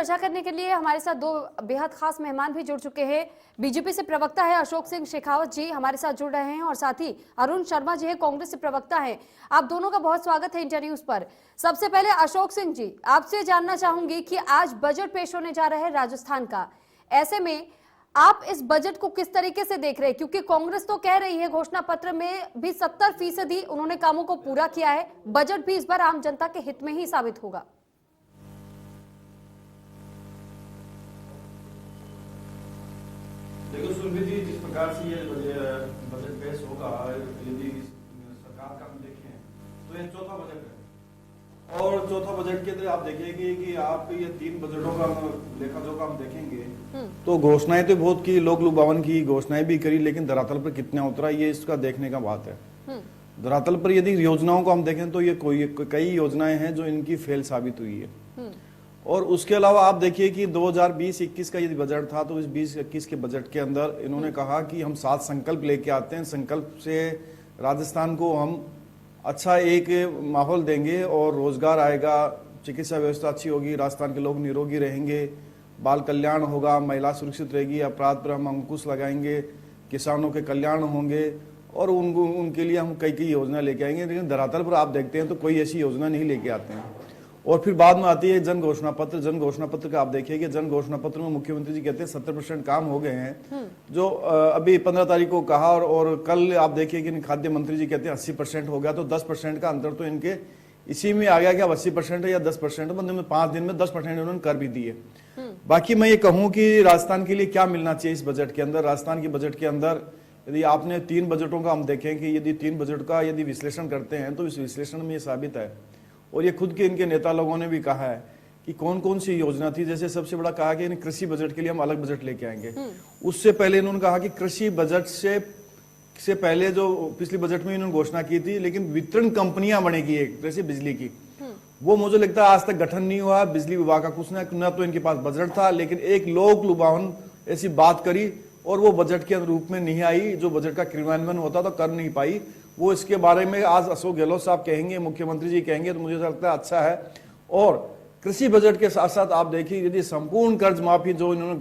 चर्चा करने के लिए हमारे साथ दो बेहद खास मेहमान भी जुड़ चुके हैं। बीजेपी से प्रवक्ता है अशोक सिंह शेखावत जी हमारे साथ जुड़ रहे हैं और साथ ही अरुण शर्मा जी है, कांग्रेस से प्रवक्ता हैं। आप दोनों का बहुत स्वागत है इंडिया न्यूज पर। सबसे पहले अशोक सिंह जी, आपसे जानना चाहूंगी कि आज बजट पेश होने जा रहा है राजस्थान का, ऐसे में आप इस बजट को किस तरीके से देख रहे हैं? क्योंकि कांग्रेस तो कह रही है घोषणा पत्र में भी 70% उन्होंने कामों को पूरा किया है, बजट भी इस बार आम जनता के हित में ही साबित होगा। देखो सुरभि जी, जिस प्रकार से ये बजट पेश होगा, यदि सरकार का हम देखें तो ये चौथा बजट है और चौथा बजट के अंदर आप देखेंगे कि आप ये 3 बजटों का लेखा जोखा हम देखेंगे तो घोषणाएं तो बहुत की, लोक लुभावन की घोषणाएं भी करी, लेकिन धरातल पर कितना उतरा ये इसका देखने का बात है। धरातल पर यदि योजनाओं को हम देखें तो ये कई योजनाएं हैं जो इनकी फेल साबित हुई है। और उसके अलावा आप देखिए कि 2020-21 का यदि बजट था तो इस 20-21 के बजट के अंदर इन्होंने कहा कि हम 7 संकल्प लेके आते हैं, संकल्प से राजस्थान को हम अच्छा एक माहौल देंगे और रोजगार आएगा, चिकित्सा व्यवस्था अच्छी होगी, राजस्थान के लोग निरोगी रहेंगे, बाल कल्याण होगा, महिला सुरक्षित रहेगी, अपराध पर हम अंकुश लगाएंगे, किसानों के कल्याण होंगे और उनके लिए हम कई योजना लेके आएंगे। लेकिन धरातल पर आप देखते हैं तो कोई ऐसी योजना नहीं लेके आते हैं। और फिर बाद में आती है जन घोषणा पत्र। जन घोषणा पत्र का आप देखिए कि जन घोषणा पत्र में मुख्यमंत्री जी कहते हैं 70% काम हो गए हैं, जो अभी 15 तारीख को कहा और कल आप देखिए कि खाद्य मंत्री जी कहते हैं 80% हो गया। तो 10% का अंतर तो इनके इसी में आ गया कि अब 80% है या 10%, मतलब में 5 दिन में 10% उन्होंने कर भी दिए। बाकी मैं ये कहूँ कि राजस्थान के लिए क्या मिलना चाहिए इस बजट के अंदर। राजस्थान के बजट के अंदर यदि आपने 3 बजटों का हम देखें कि यदि 3 बजट का यदि विश्लेषण करते हैं तो इस विश्लेषण में ये साबित है और ये खुद के इनके नेता लोगों ने भी कहा है कि कौन कौन सी योजना थी। जैसे सबसे बड़ा कहा कि कृषि बजट के लिए हम अलग बजट लेके आएंगे। उससे पहले इन्होंने कहा कि कृषि बजट से पहले जो पिछले बजट में इन्होंने घोषणा की थी, लेकिन वितरण कंपनियां बनेगी एक जैसे बिजली की, वो मुझे लगता है आज तक गठन नहीं हुआ बिजली विभाग का। कुछ ना तो इनके पास बजट था, लेकिन एक लोक लुभावन ऐसी बात करी और वो बजट के रूप में नहीं आई, जो बजट का क्रियान्वयन होता तो कर नहीं पाई। वो इसके बारे में आज अशोक गहलोत साहब कहेंगे, मुख्यमंत्री जी कहेंगे, तो मुझे लगता है अच्छा है। और कृषि बजट के साथ साथ आप देखिए यदि संपूर्ण कर्ज माफी जो इन्होंने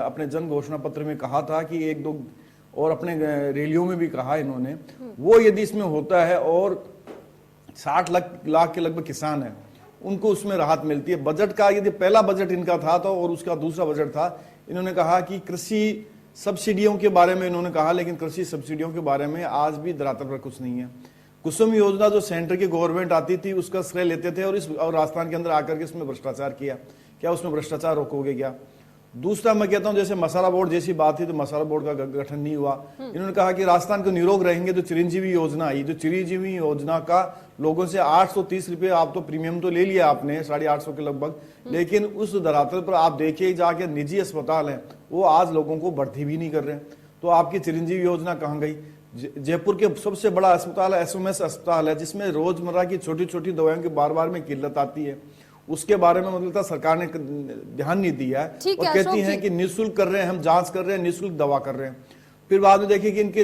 अपने जन घोषणा पत्र में कहा था कि 1-2 और अपने रैलियों में भी कहा इन्होंने, वो यदि इसमें होता है और 60 लाख के लगभग किसान है उनको उसमें राहत मिलती है। बजट का यदि पहला बजट इनका था तो और उसका दूसरा बजट था, इन्होंने कहा कि कृषि सब्सिडियों के बारे में इन्होंने कहा, लेकिन कृषि सब्सिडियों के बारे में आज भी धरातल पर कुछ नहीं है। कुसुम योजना जो सेंटर की गवर्नमेंट आती थी उसका श्रेय लेते थे और राजस्थान के अंदर आकर के इसमें भ्रष्टाचार किया। क्या उसमें भ्रष्टाचार रोकोगे क्या? दूसरा मैं कहता हूं जैसे मसाला बोर्ड जैसी बात थी तो मसाला बोर्ड का गठन नहीं हुआ। इन्होंने कहा कि राजस्थान को निरोग रहेंगे। जो चिरंजीवी योजना आई, जो चिरंजीवी योजना का लोगों से 830 रुपये आप तो प्रीमियम तो ले लिया आपने 850 के लगभग, लेकिन उस धरातल पर आप देखिए जाके निजी अस्पताल हैं वो आज लोगों को भर्ती भी नहीं कर रहे हैं। तो आपकी चिरंजीवी योजना कहाँ गई? जयपुर के सबसे बड़ा अस्पताल है एसएमएस अस्पताल है, जिसमें रोजमर्रा की छोटी छोटी दवाइयों की बार में किल्लत आती है। उसके बारे में मतलब सरकार ने ध्यान नहीं दिया है और कहती हैं कि निःशुल्क कर रहे हैं, हम जांच कर रहे हैं, निःशुल्क दवा कर रहे हैं। फिर बाद में देखिए कि इनके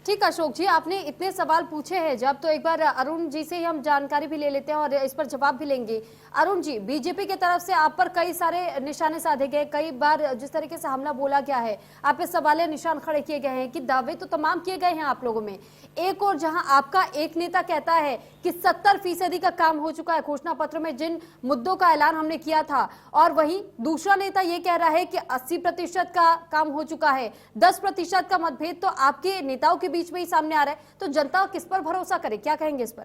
ठीक अशोक जी, आपने इतने सवाल पूछे हैं जब, तो एक बार अरुण जी से हम जानकारी भी ले लेते हैं और इस पर जवाब भी लेंगे। अरुण जी, बीजेपी की तरफ से आप पर कई सारे निशाने साधे गए, कई बार जिस तरीके से हमला बोला गया है, आप पे सवालिया निशान खड़े किए गए हैं कि दावे तो तमाम किए गए हैं आप लोगों में। एक और जहां आपका एक नेता कहता है कि 70% का काम हो चुका है घोषणा पत्र में जिन मुद्दों का ऐलान हमने किया था, और वहीं दूसरा नेता ये कह रहा है कि 80% का काम हो चुका है, 10% का मतभेद तो आपके नेताओं के बीच में ही सामने आ रहा है। तो जनता किस पर भरोसा करे, क्या कहेंगे इस पर?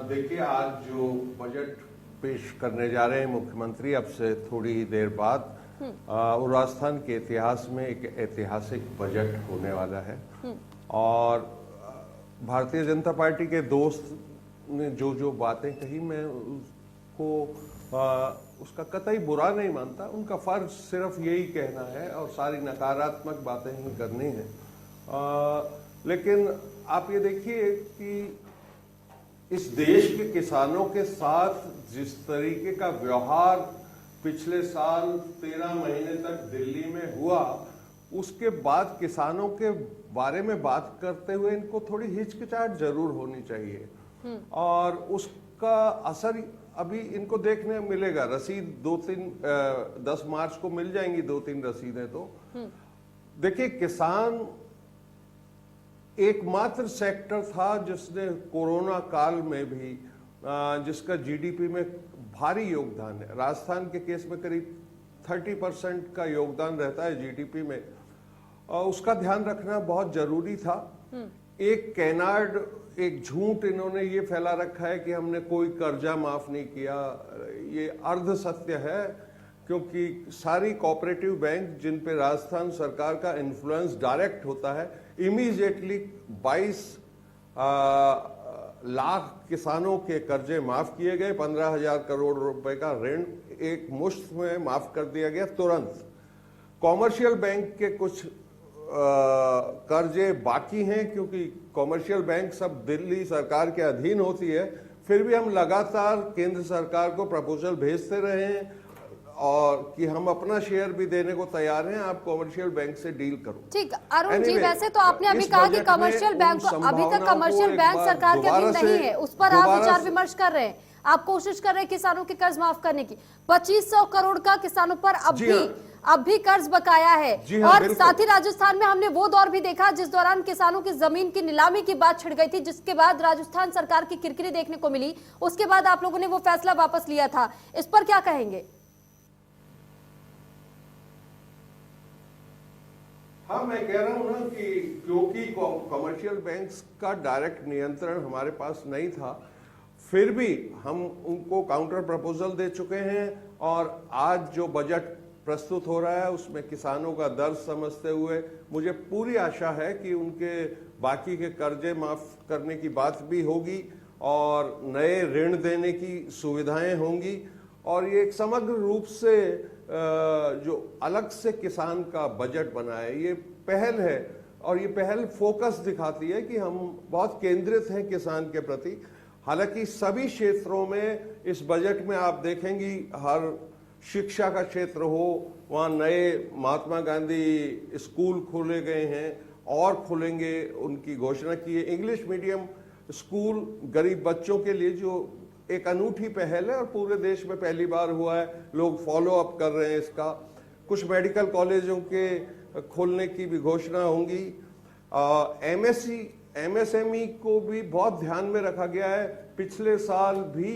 देखिए, आज जो बजट पेश करने जा रहे हैं मुख्यमंत्री अब से थोड़ी देर बाद, और राजस्थान के इतिहास में एक ऐतिहासिक बजट होने वाला है। और भारतीय जनता पार्टी के दोस्त ने जो बातें कही, मैं उसको उसका कतई बुरा नहीं मानता। उनका फर्ज सिर्फ यही कहना है और सारी नकारात्मक बातें ही करनी है। लेकिन आप ये देखिए कि इस देश के किसानों के साथ जिस तरीके का व्यवहार पिछले साल 13 महीने तक दिल्ली में हुआ, उसके बाद किसानों के बारे में बात करते हुए इनको थोड़ी हिचकिचाहट जरूर होनी चाहिए और उसका असर अभी इनको देखने मिलेगा। रसीद 10 मार्च को मिल जाएंगी 2-3 रसीदें। तो देखिए, किसान एकमात्र सेक्टर था जिसने कोरोना काल में भी जिसका जीडीपी में भारी योगदान है। राजस्थान के केस में करीब 30% का योगदान रहता है जीडीपी में, और उसका ध्यान रखना बहुत जरूरी था। एक कैनार्ड, एक झूठ इन्होंने ये फैला रखा है कि हमने कोई कर्जा माफ नहीं किया। ये अर्ध सत्य है, क्योंकि सारी कोऑपरेटिव बैंक जिन पे राजस्थान सरकार का इन्फ्लुएंस डायरेक्ट होता है, इमीडिएटली 22 लाख किसानों के कर्जे माफ किए गए। 15,000 करोड़ रुपए का ऋण एक मुश्त में माफ कर दिया गया तुरंत। कॉमर्शियल बैंक के कुछ कर्जे बाकी हैं, क्योंकि कॉमर्शियल बैंक सब दिल्ली सरकार के अधीन होती है। फिर भी हम लगातार केंद्र सरकार को प्रपोजल भेजते रहे हैं और कि हम अपना शेयर भी देने को तैयार हैं, आप कॉमर्शियल बैंक से डील करो। ठीक, अरुण जी, वैसे तो आपने अभी कहा कि कमर्शियल बैंक को अभी तक कमर्शियल बैंक सरकार के अधीन नहीं है, उस पर आप विचार विमर्श कर रहे हैं। आप कोशिश कर रहे हैं किसानों के कर्ज माफ करने की। 2500 करोड़ का किसानों पर अब भी कर्ज बकाया है। और साथ ही राजस्थान में हमने वो दौर भी देखा जिस दौरान किसानों की जमीन की नीलामी की बात छिड़ गई थी, जिसके बाद राजस्थान सरकार की किरकिरी देखने को मिली। उसके बाद आप लोगों ने वो फैसला वापस लिया था, इस पर क्या कहेंगे? हाँ, मैं कह रहा हूं ना कि क्योंकि कमर्शियल बैंक्स का डायरेक्ट नियंत्रण हमारे पास नहीं था, फिर भी हम उनको काउंटर प्रपोजल दे चुके हैं। और आज जो बजट प्रस्तुत हो रहा है उसमें किसानों का दर्द समझते हुए मुझे पूरी आशा है कि उनके बाकी के कर्जे माफ करने की बात भी होगी और नए ऋण देने की सुविधाएं होंगी। और ये एक समग्र रूप से जो अलग से किसान का बजट बना है, ये पहल है और ये पहल फोकस दिखाती है कि हम बहुत केंद्रित हैं किसान के प्रति। हालांकि सभी क्षेत्रों में इस बजट में आप देखेंगी, हर शिक्षा का क्षेत्र हो, वहाँ नए महात्मा गांधी स्कूल खोले गए हैं और खुलेंगे, उनकी घोषणा की है। इंग्लिश मीडियम स्कूल गरीब बच्चों के लिए जो एक अनूठी पहल है और पूरे देश में पहली बार हुआ है, लोग फॉलो अप कर रहे हैं इसका। कुछ मेडिकल कॉलेजों के खोलने की भी घोषणा होंगी। एमएसएमई को भी बहुत ध्यान में रखा गया है। पिछले साल भी,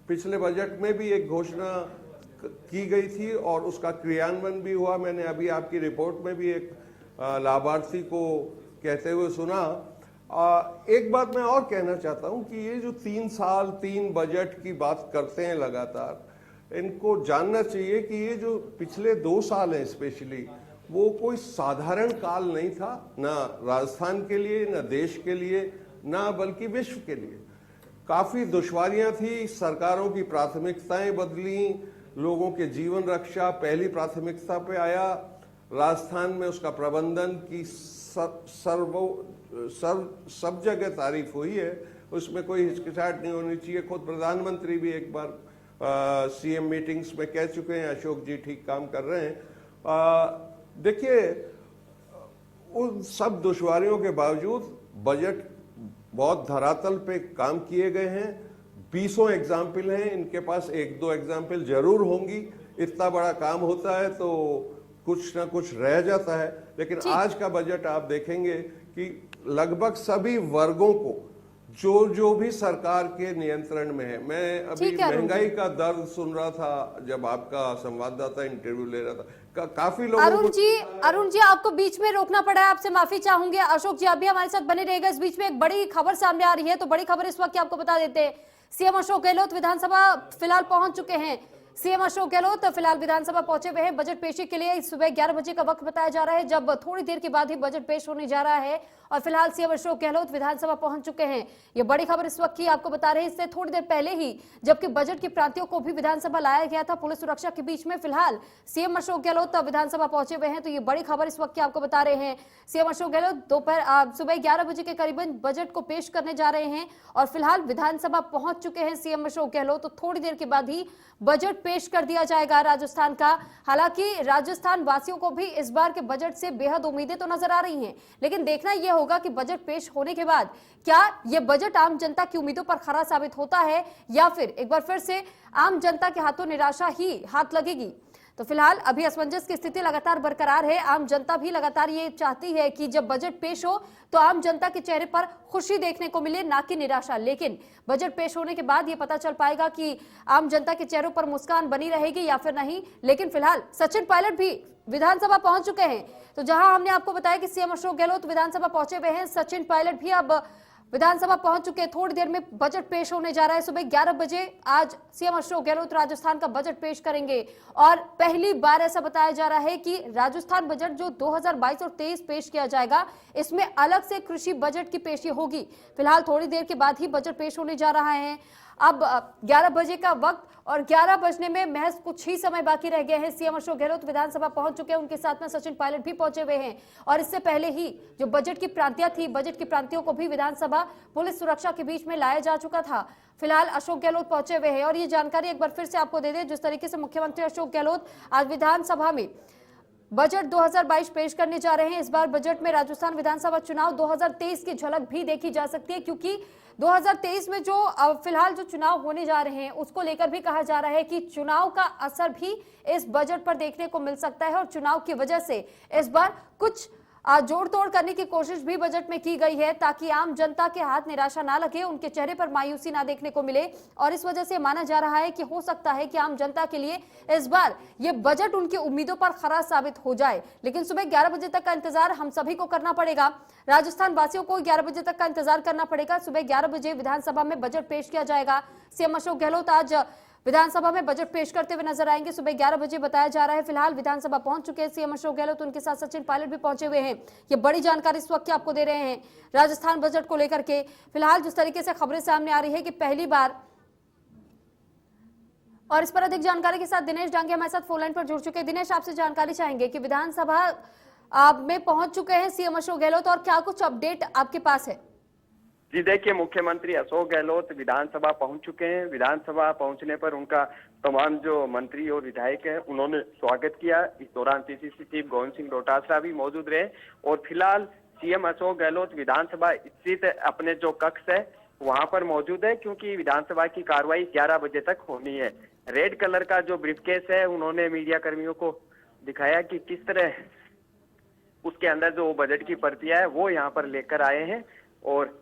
पिछले बजट में भी एक घोषणा की गई थी और उसका क्रियान्वयन भी हुआ। मैंने अभी आपकी रिपोर्ट में भी एक लाभार्थी को कहते हुए सुना। एक बात मैं और कहना चाहता हूं कि ये जो 3 साल 3 बजट की बात करते हैं लगातार, इनको जानना चाहिए कि ये जो पिछले 2 साल हैं स्पेशली, वो कोई साधारण काल नहीं था, ना राजस्थान के लिए, ना देश के लिए, ना बल्कि विश्व के लिए। काफी दुश्वारियां थी, सरकारों की प्राथमिकताएं बदली, लोगों के जीवन रक्षा पहली प्राथमिकता पे आया। राजस्थान में उसका प्रबंधन की सब जगह तारीफ हुई है, उसमें कोई हिचकिचाहट नहीं होनी चाहिए। खुद प्रधानमंत्री भी एक बार सीएम मीटिंग्स में कह चुके हैं, अशोक जी ठीक काम कर रहे हैं। देखिए, उन सब दुश्वारियों के बावजूद बजट बहुत धरातल पे काम किए गए हैं। 20 एग्जाम्पल हैं, इनके पास 1-2 एग्जाम्पल जरूर होंगी। इतना बड़ा काम होता है तो कुछ ना कुछ रह जाता है, लेकिन आज का बजट आप देखेंगे कि लगभग सभी वर्गों को जो भी सरकार के नियंत्रण में है। मैं अभी महंगाई का दर्द सुन रहा था जब आपका संवाददाता इंटरव्यू ले रहा था, काफी लोग। अरुण जी, आपको बीच में रोकना पड़ा है, आपसे माफी चाहूंगे। अशोक जी, आप भी हमारे साथ बने रहेगा। इस बीच में एक बड़ी खबर सामने आ रही है, तो बड़ी खबर इस वक्त आपको बता देते हैं। सीएम अशोक गहलोत विधानसभा फिलहाल पहुंच चुके हैं। सीएम अशोक गहलोत फिलहाल विधानसभा पहुंचे हुए हैं बजट पेशी के लिए। सुबह 11 बजे का वक्त बताया जा रहा है, जब थोड़ी देर के बाद ही बजट पेश होने जा रहा है। और फिलहाल सीएम अशोक गहलोत विधानसभा पहुंच चुके हैं। ये बड़ी खबर इस वक्त की आपको बता रहे हैं, इससे थोड़ी देर पहले ही जबकि बजट की प्रांतियों को भी विधानसभा लाया गया था पुलिस सुरक्षा के बीच में। फिलहाल सीएम अशोक गहलोत विधानसभा पहुंचे हुए हैं, तो ये बड़ी खबर इस वक्त की आपको बता रहे हैं। सीएम अशोक गहलोत सुबह 11 बजे के करीबन बजट को पेश करने जा रहे हैं और फिलहाल विधानसभा पहुंच चुके हैं सीएम अशोक गहलोत। तो थोड़ी देर के बाद ही बजट पेश कर दिया जाएगा राजस्थान का। हालांकि राजस्थान वासियों को भी इस बार के बजट से बेहद उम्मीदें तो नजर आ रही हैं, लेकिन देखना यह होगा कि बजट पेश होने के बाद क्या यह बजट आम जनता की उम्मीदों पर खरा साबित होता है या फिर एक बार फिर से आम जनता के हाथों निराशा ही हाथ लगेगी। तो फिलहाल अभी असमंजस की स्थिति लगातार बरकरार है। आम जनता भी लगातार ये चाहती है कि जब बजट पेश हो तो आम जनता के चेहरे पर खुशी देखने को मिले, ना कि निराशा। लेकिन बजट पेश होने के बाद ये पता चल पाएगा कि आम जनता के चेहरों पर मुस्कान बनी रहेगी या फिर नहीं। लेकिन फिलहाल सचिन पायलट भी विधानसभा पहुंच चुके हैं। तो जहां हमने आपको बताया कि सीएम अशोक गहलोत विधानसभा पहुंचे हुए हैं, सचिन पायलट भी अब विधानसभा पहुंच चुके हैं। थोड़ी देर में बजट पेश होने जा रहा है। सुबह 11 बजे आज सीएम अशोक गहलोत राजस्थान का बजट पेश करेंगे और पहली बार ऐसा बताया जा रहा है कि राजस्थान बजट जो 2022 और 23 पेश किया जाएगा, इसमें अलग से कृषि बजट की पेशी होगी। फिलहाल थोड़ी देर के बाद ही बजट पेश होने जा रहा है। अब 11 बजे का वक्त और 11 बजने में महज कुछ ही समय बाकी रह गए हैं। सीएम अशोक गहलोत विधानसभा पहुंच चुके हैं, उनके साथ में सचिन पायलट भी पहुंचे हुए हैं और इससे पहले ही जो बजट की प्रांतियां थी, बजट की प्रांतियों को भी विधानसभा पुलिस सुरक्षा के बीच में लाया जा चुका था। फिलहाल अशोक गहलोत पहुंचे हुए हैं और ये जानकारी एक बार फिर से आपको दे दें, जिस तरीके से मुख्यमंत्री अशोक गहलोत आज विधानसभा में बजट 2022 पेश करने जा रहे हैं। इस बार बजट में राजस्थान विधानसभा चुनाव 2023 की झलक भी देखी जा सकती है, क्योंकि 2023 में जो फिलहाल जो चुनाव होने जा रहे हैं उसको लेकर भी कहा जा रहा है कि चुनाव का असर भी इस बजट पर देखने को मिल सकता है और चुनाव की वजह से इस बार कुछ जोड़ तोड़ करने की कोशिश भी बजट में की गई है, ताकि आम जनता के हाथ निराशा ना लगे, उनके चेहरे पर मायूसी ना देखने को मिले। और इस वजह से माना जा रहा है कि हो सकता है कि आम जनता के लिए इस बार ये बजट उनकी उम्मीदों पर खरा साबित हो जाए। लेकिन सुबह 11 बजे तक का इंतजार हम सभी को करना पड़ेगा, राजस्थान वासियों को 11 बजे तक का इंतजार करना पड़ेगा। सुबह 11 बजे विधानसभा में बजट पेश किया जाएगा। सीएम अशोक गहलोत आज विधानसभा में बजट पेश करते हुए नजर आएंगे। सुबह 11 बजे बताया जा रहा है। फिलहाल विधानसभा पहुंच चुके हैं सीएम अशोक गहलोत, उनके साथ सचिन पायलट भी पहुंचे हुए हैं। ये बड़ी जानकारी इस वक्त आपको दे रहे हैं राजस्थान बजट को लेकर के। फिलहाल जिस तरीके से खबरें सामने आ रही है कि पहली बार, और इस पर अधिक जानकारी के साथ दिनेश डांगे हमारे साथ फोन लाइन पर जुड़ चुके हैं। दिनेश, आपसे जानकारी चाहेंगे कि विधानसभा में पहुंच चुके हैं सीएम अशोक गहलोत और क्या कुछ अपडेट आपके पास है? जी देखिए, मुख्यमंत्री अशोक गहलोत विधानसभा पहुंच चुके हैं। विधानसभा पहुंचने पर उनका तमाम जो मंत्री और विधायक हैं उन्होंने स्वागत किया। इस दौरान पीसीसी चीफ गोविंद सिंह डोटासरा भी मौजूद रहे और फिलहाल सीएम अशोक गहलोत विधानसभा स्थित अपने जो कक्ष है वहां पर मौजूद है, क्योंकि विधानसभा की कार्रवाई 11 बजे तक होनी है। रेड कलर का जो ब्रीफकेस है उन्होंने मीडिया कर्मियों को दिखाया कि किस तरह उसके अंदर जो बजट की प्रतियां है वो यहाँ पर लेकर आए हैं और